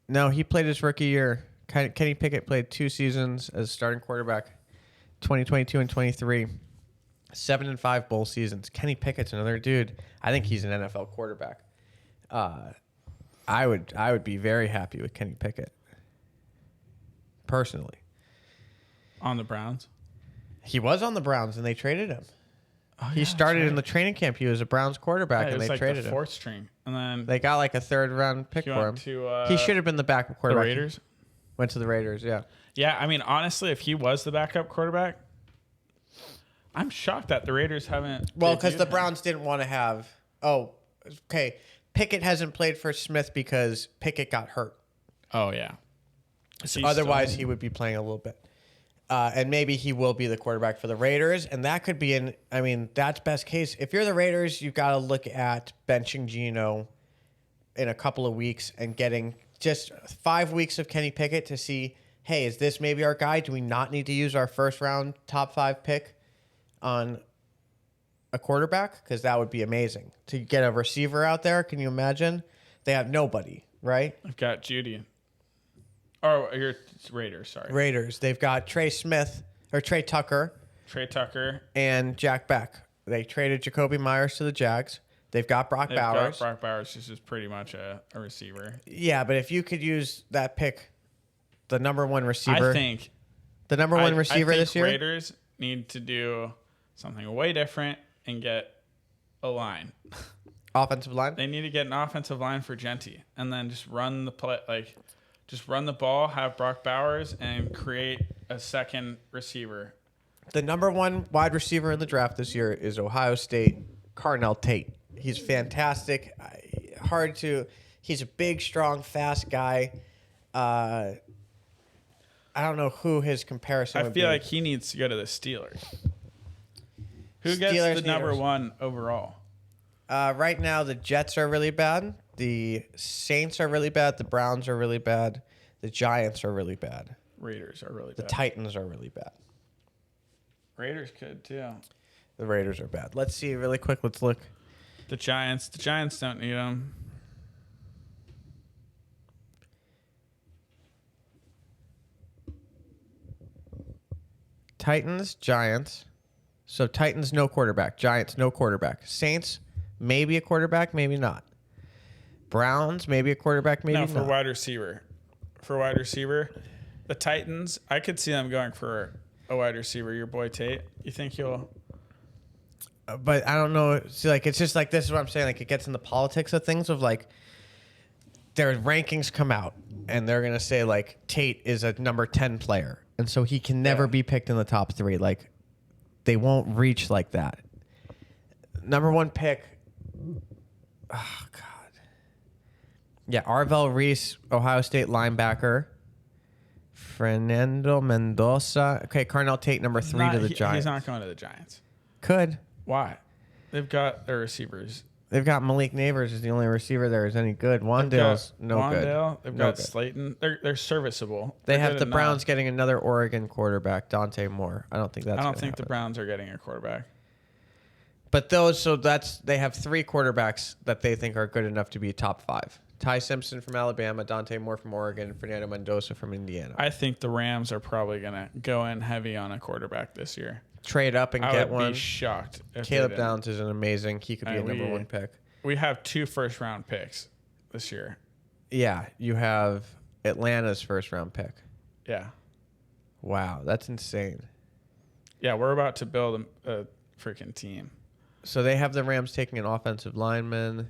No, he played his rookie year. Kenny Pickett played 2 seasons as starting quarterback, 2022 and 23. 7-5 bowl seasons. Kenny Pickett's another dude. I think he's an NFL quarterback. I would be very happy with Kenny Pickett. Personally. On the Browns? He was on the Browns and they traded him. Oh, he started in the training camp. He was a Browns quarterback and they traded him. Fourth string. And then they got like a 3rd-round pick for him. He should have been the backup quarterback. The Raiders? Went to the Raiders, yeah. Yeah, I mean, honestly, if he was the backup quarterback, I'm shocked that the Raiders haven't. Well, because the Browns didn't want to have. Oh, okay. Pickett hasn't played for Smith because Pickett got hurt. Oh, yeah. Otherwise, he would be playing a little bit. And maybe he will be the quarterback for the Raiders. And that could be that's best case. If you're the Raiders, you've got to look at benching Geno in a couple of weeks and getting just 5 weeks of Kenny Pickett to see, hey, is this maybe our guy? Do we not need to use our first-round top 5 pick on a quarterback? Because that would be amazing. To get a receiver out there, can you imagine? They have nobody, right? I've got Judy. Oh, you're Raiders, sorry. Raiders. They've got Trey Tucker. And Jack Beck. They traded Jacoby Myers to the Jags. They've got Brock Bowers. Brock Bowers is just pretty much a receiver. Yeah, but if you could use that pick, the number 1 receiver. I think the number 1 receiver this year. Raiders need to do something way different and get a line. Offensive line? They need to get an offensive line for Genty, and then just run the play, just run the ball, have Brock Bowers, and create a second receiver. The number one wide receiver in the draft this year is Ohio State, Carnell Tate. He's fantastic. He's a big, strong, fast guy. I don't know who his comparison would be. I feel like he needs to go to the Steelers. Who gets Steelers the number one overall? Right now, the Jets are really bad. The Saints are really bad. The Browns are really bad. The Giants are really bad. Raiders are really The bad. Titans are really bad. Raiders could too. The Raiders are bad. Let's see really quick. Let's look. The Giants don't need them. Titans, Giants. So Titans, no quarterback. Giants, no quarterback. Saints, maybe a quarterback, maybe not. Browns, maybe a quarterback, maybe No, not. for wide receiver. For wide receiver, the Titans, I could see them going for a wide receiver. Your boy Tate. You think he'll? But I don't know. See, like, it's just like, this is what I'm saying. Like, it gets in the politics of things of like, their rankings come out and they're going to say like Tate is a number 10 player. And so he can never be picked in the top 3. Like, they won't reach like that. Number 1 pick. Oh, God. Yeah, Arvell Reese, Ohio State linebacker. Fernando Mendoza. Okay, Carnell Tate, number 3 to the Giants. He's not going to the Giants. Could. Why? They've got their receivers. They've got Malik Neighbors is the only receiver there is any good. Wandale's no good. They've No got good. Slayton. They're serviceable. They They're have good the enough. Browns getting another Oregon quarterback, Dante Moore. I don't think that's. I don't gonna think the happen. Browns are getting a quarterback. But they have 3 quarterbacks that they think are good enough to be top 5. Ty Simpson from Alabama, Dante Moore from Oregon, and Fernando Mendoza from Indiana. I think the Rams are probably going to go in heavy on a quarterback this year. Trade up and I get would one. be shocked. If Caleb they didn't. Downs is an amazing. He could be a number 1 pick. We have 2 first-round picks this year. Yeah, you have Atlanta's first-round pick. Yeah. Wow, that's insane. Yeah, we're about to build a freaking team. So they have the Rams taking an offensive lineman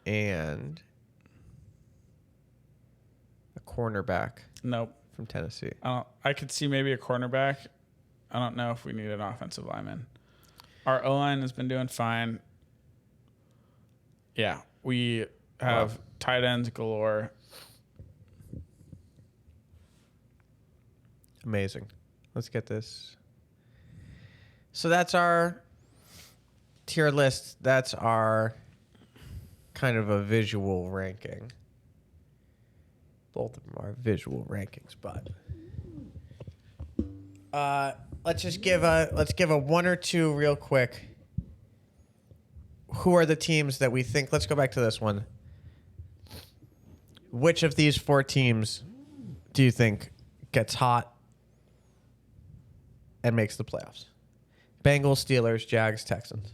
and a cornerback Nope. from Tennessee. I could see maybe a cornerback. I don't know if we need an offensive lineman. Our O-line has been doing fine. Yeah, we have tight ends galore. Amazing. Let's get this. So that's our tier list. That's our kind of a visual ranking. Both of them are visual rankings, but let's give a 1 or 2 real quick. Who are the teams that we think? Let's go back to this one. Which of these 4 teams do you think gets hot and makes the playoffs? Bengals, Steelers, Jags, Texans.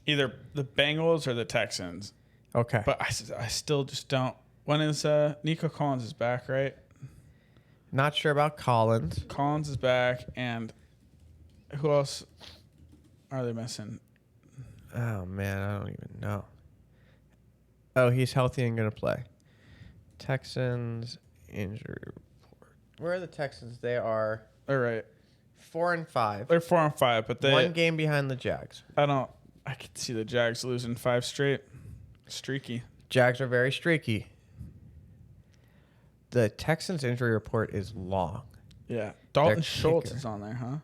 Either the Bengals or the Texans. Okay. But I still just don't. When is Nico Collins is back, right? Not sure about Collins. Collins is back, and who else are they missing? Oh, man, I don't even know. Oh, he's healthy and going to play. Texans injury report. Where are the Texans? They are They're right. 4-5. They're 4-5, but they. 1 game behind the Jags. I could see the Jags losing 5 straight. Streaky. Jags are very streaky. The Texans injury report is long. Yeah. Dalton Their Schultz kicker. is on there, huh?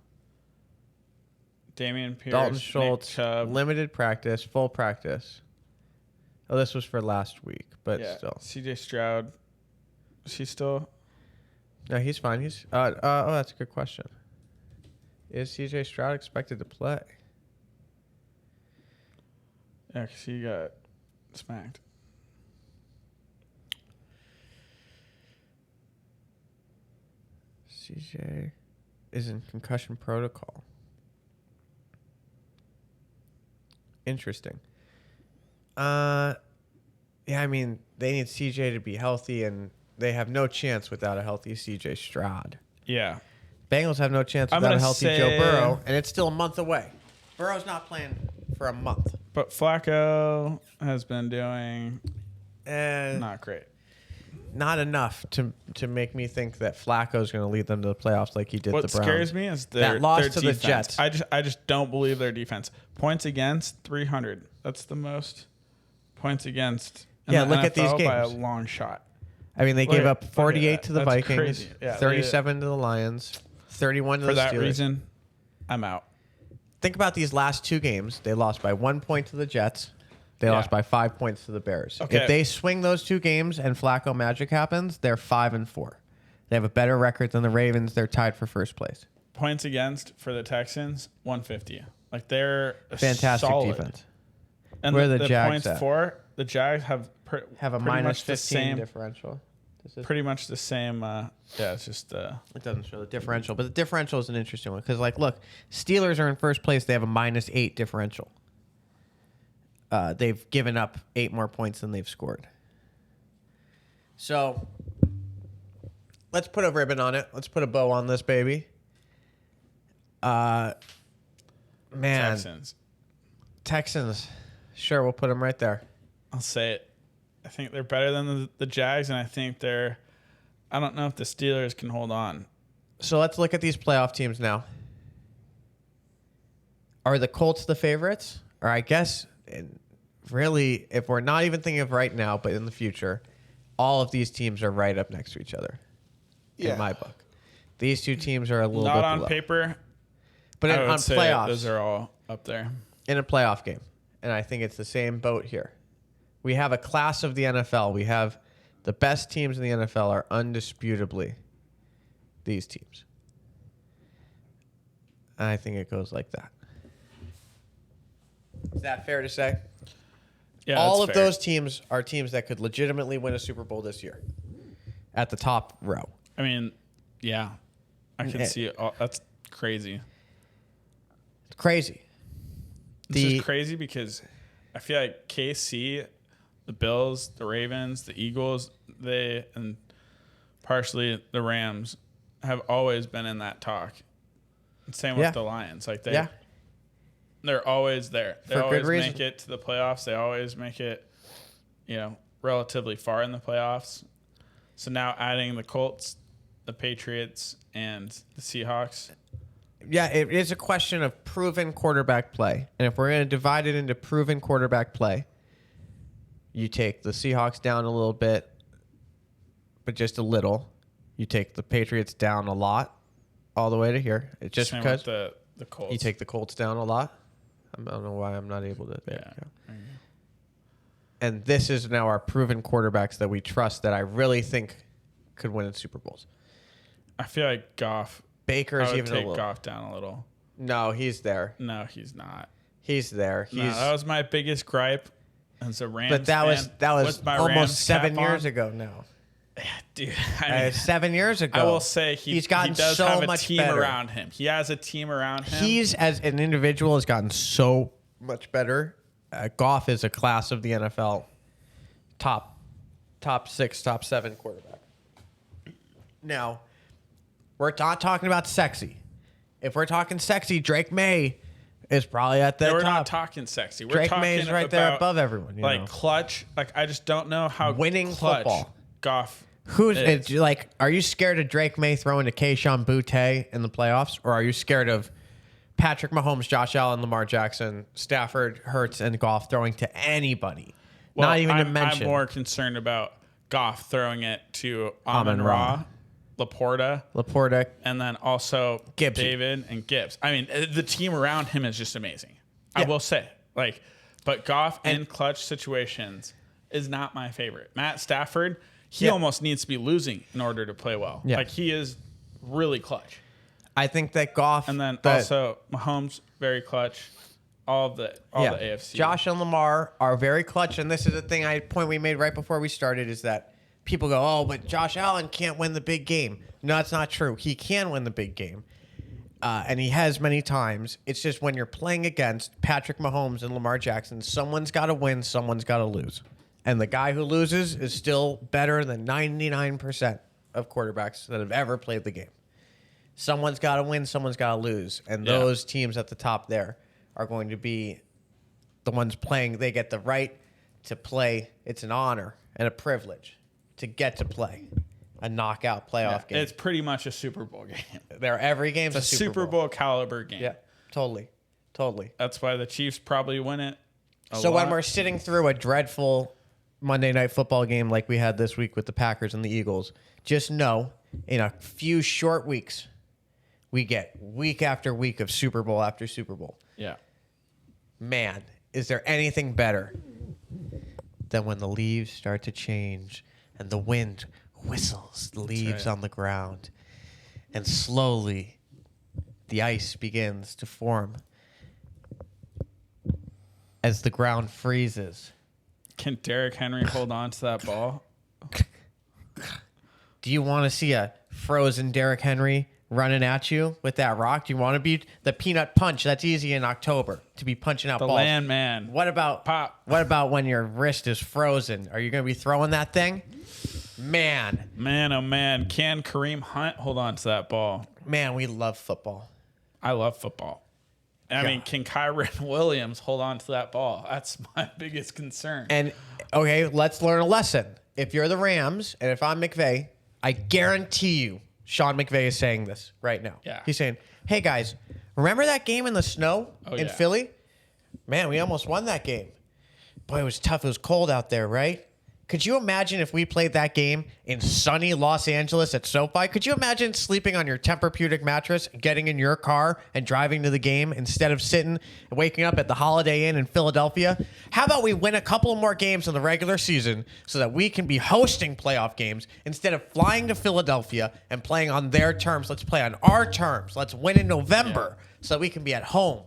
Damian Pierce. Dalton Nick Schultz, Chubb. limited practice, full practice. Oh, this was for last week, but Yeah. still. CJ Stroud. Is he still? No, he's fine. He's oh, that's a good question. Is CJ Stroud expected to play? Yeah, because he got smacked. CJ is in concussion protocol. Interesting. Yeah, I mean, they need CJ to be healthy, and they have no chance without a healthy CJ Stroud. Yeah. Bengals have no chance I'm without a gonna healthy say- Joe Burrow, and it's still a month away. Burrow's not playing for a month. But Flacco has been doing And not great. not enough to make me think that Flacco's going to lead them to the playoffs like he did What the Browns. scares me is That their loss their to the defense. Jets. I just don't believe their defense. Points against 300. That's the most points against. In Yeah, the look at these NFL by a games. long shot. I mean, they gave Look up at 48 that. to the That's Vikings, crazy. Yeah, 37 to the Lions, 31 to For the that Steelers. reason, I'm out. Think about these last two games. They lost by 1 point to the Jets. They Yeah. lost by 5 points to the Bears. Okay. If they swing those two games and Flacco magic happens, they're 5-4. They have a better record than the Ravens. They're tied for first place. Points against for the Texans 150. Like they're Fantastic solid. defense. And Where are the the Jags points at? for the Jags have Have a pretty minus much the 15 same. differential. Pretty much the same. Yeah, it's just. It doesn't show the differential, but the differential is an interesting one because, like, look, Steelers are in first place. They have a -8 differential. They've given up 8 more points than they've scored. So let's put a ribbon on it. Let's put a bow on this baby. Man, Texans. Sure, we'll put them right there. I'll say it. I think they're better than the Jags, and I think they're. I don't know if the Steelers can hold on. So let's look at these playoff teams now. Are the Colts the favorites? Or I guess, really, if we're not even thinking of right now, but in the future, all of these teams are right up next to each other. In my book, these two teams are a little Not bit on below. paper, But I would on say playoffs, those are all up there. in a playoff game, and I think it's the same boat here. We have a class of the NFL. We have the best teams in the NFL are undisputably these teams. And I think it goes like that. Is that fair to say? Yeah, All that's of fair. those teams are teams that could legitimately win a Super Bowl this year at the top row. I mean, yeah, I can Yeah. see it. That's crazy. It's crazy. It's just crazy because I feel like KC, the Bills, the Ravens, the Eagles, and partially the Rams have always been in that talk. Same with Yeah. the Lions. Like Yeah. they're always there. They For good always reason. make it to the playoffs. They always make it, relatively far in the playoffs. So now adding the Colts, the Patriots, and the Seahawks. Yeah, it is a question of proven quarterback play. And if we're going to divide it into proven quarterback play, you take the Seahawks down a little bit, but just a little. You take the Patriots down a lot, all the way to here. It's just Same because with the Colts. you take the Colts down a lot. I don't know why I'm not able to. Yeah. There you go. And this is now our proven quarterbacks that we trust that I really think could win in Super Bowls. I feel like Goff. Baker's I would even a take little. Goff down a little. No, he's there. No, he's not. He's there. No, that was my biggest gripe as a Rams But that was fan, with my Rams almost 7 cap years on. ago now. Dude, I mean, 7 years ago. I will say he's gotten he does so have a much team better. around him. He has a team around him. He's, as an individual, has gotten so much better. Goff is a class of the NFL top 6, top 7 quarterback. Now, we're not talking about sexy. If we're talking sexy, Drake May is probably at the we're top. not talking sexy. We're Drake talking May is right there about, above everyone. You like know? clutch. Like I just don't know how Winning clutch football. Goff. Who's is. it's like? Are you scared of Drake May throwing to Keyshawn Boutte in the playoffs, or are you scared of Patrick Mahomes, Josh Allen, Lamar Jackson, Stafford, Hurts, and Goff throwing to anybody? Well, Not even to I'm mention more concerned about Goff throwing it to Amon-Ra. Laporta, Laporta. and then also Gibbs. David and Gibbs. I mean, the team around him is just amazing. I Yeah. will say, but Goff in clutch situations is not my favorite. Matt Stafford, he almost needs to be losing in order to play well. Yeah. Like he is really clutch. I think that Goff And then also Mahomes, very clutch. All the AFC. Josh and Lamar are very clutch, and this is a point we made right before we started is that people go, oh, but Josh Allen can't win the big game. No, it's not true. He can win the big game, and he has many times. It's just when you're playing against Patrick Mahomes and Lamar Jackson, someone's got to win, someone's got to lose. And the guy who loses is still better than 99% of quarterbacks that have ever played the game. Someone's got to win, someone's got to lose. And those teams at the top there are going to be the ones playing. They get the right to play. It's an honor and a privilege to get to play a knockout playoff game. It's pretty much a Super Bowl game. Every game's It's a Super Bowl caliber game. Yeah, totally. That's why the Chiefs probably win it. So when we're sitting through a dreadful Monday Night Football game like we had this week with the Packers and the Eagles, just know in a few short weeks, we get week after week of Super Bowl after Super Bowl. Yeah. Man, is there anything better than when the leaves start to change and the wind whistles the leaves on the ground and slowly the ice begins to form as the ground freezes? Can Derrick Henry hold on to that ball? Do you want to see a frozen Derrick Henry running at you with that rock? Do you want to be the peanut punch? That's easy in October to be punching out The balls. landman. What about Pop. What about when your wrist is frozen? Are you going to be throwing that thing? Man, Man, oh man. Can Kareem Hunt hold on to that ball? man, we love football. I love football. I mean, can Kyron Williams hold on to that ball? That's my biggest concern. And okay, let's learn a lesson. If you're the Rams and if I'm McVay, I guarantee you Sean McVay is saying this right now. Yeah. He's saying, hey guys, remember that game in the snow in Philly? Man, we almost won that game. Boy, it was tough. It was cold out there, right? Could you imagine if we played that game in sunny Los Angeles at SoFi? Could you imagine sleeping on your Tempur-Pedic mattress, getting in your car, and driving to the game instead of sitting and waking up at the Holiday Inn in Philadelphia? How about we win a couple more games in the regular season so that we can be hosting playoff games instead of flying to Philadelphia and playing on their terms? Let's play on our terms. Let's win in November so that we can be at home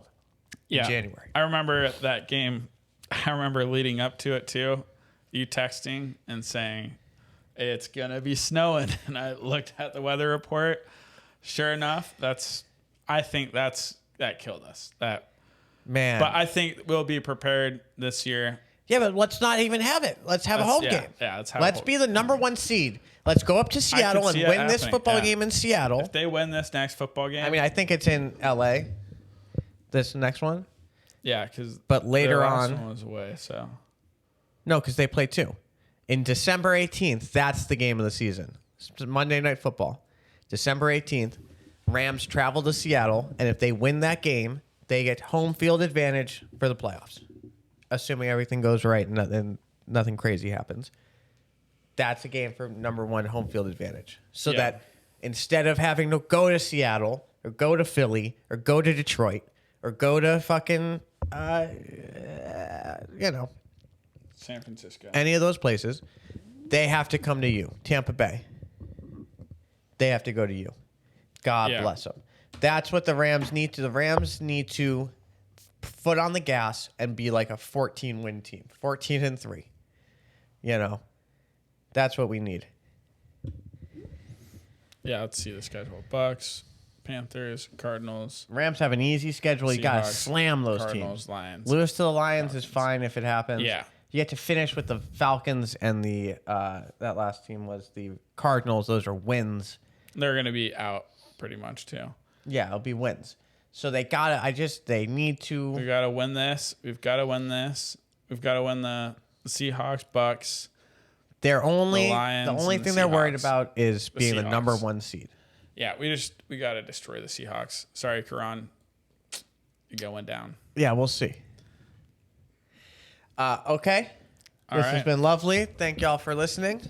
in January. I remember that game. I remember leading up to it too. You texting and saying, it's going to be snowing. And I looked at the weather report. Sure enough, I think that killed us. Man. But I think we'll be prepared this year. Yeah, but let's not even have it. Let's have a home game. Yeah, let's be the number one seed. Let's go up to Seattle and win this football game in Seattle. If they win this next football game. I mean, I think it's in L.A., this next one. Yeah, because but later the last on one was away, so. No, because they play two. In December 18th, that's the game of the season. It's Monday Night Football. December 18th, Rams travel to Seattle, and if they win that game, they get home field advantage for the playoffs. Assuming everything goes right and nothing crazy happens. That's a game for number one home field advantage. So that instead of having to go to Seattle or go to Philly or go to Detroit or go to fucking, San Francisco. any of those places, they have to come to you. Tampa Bay. They have to go to you. God bless them. That's what the Rams need to. The Rams need to foot on the gas and be like a 14-win team. 14-3. That's what we need. Yeah, let's see the schedule. Bucks, Panthers, Cardinals. Rams have an easy schedule. You got to Seahawks, slam those Cardinals, teams. Lions. Lose to the Lions is fine if it happens. Yeah. You get to finish with the Falcons and the that last team was the Cardinals. Those are wins. They're going to be out pretty much too. Yeah, it'll be wins. So they need to. We got to win this. We've got to win this. We've got to win the Seahawks, Bucks. The only Lions thing and the they're worried Seahawks. about is being the Seahawks. number one seed. Yeah, we got to destroy the Seahawks. Sorry, Karan. You're going down. Yeah, we'll see. Okay. All This right. has been lovely. Thank y'all for listening.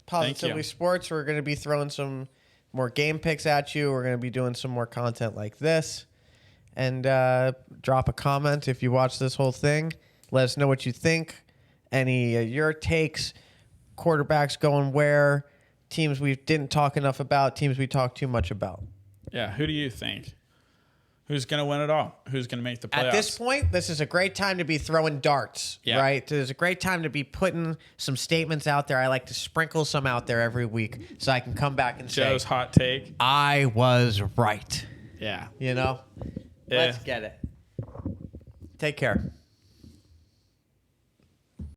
Positively you. Sports. We're going to be throwing some more game picks at you. We're going to be doing some more content like this. And drop a comment if you watch this whole thing. Let us know what you think. Any your takes, quarterbacks going where, teams we didn't talk enough about, teams we talked too much about. Yeah, who do you think? Who's going to win it all? Who's going to make the playoffs? At this point, this is a great time to be throwing darts, right? There's a great time to be putting some statements out there. I like to sprinkle some out there every week so I can come back and Joe's say, hot take. I was right. Yeah. Let's get it. Take care.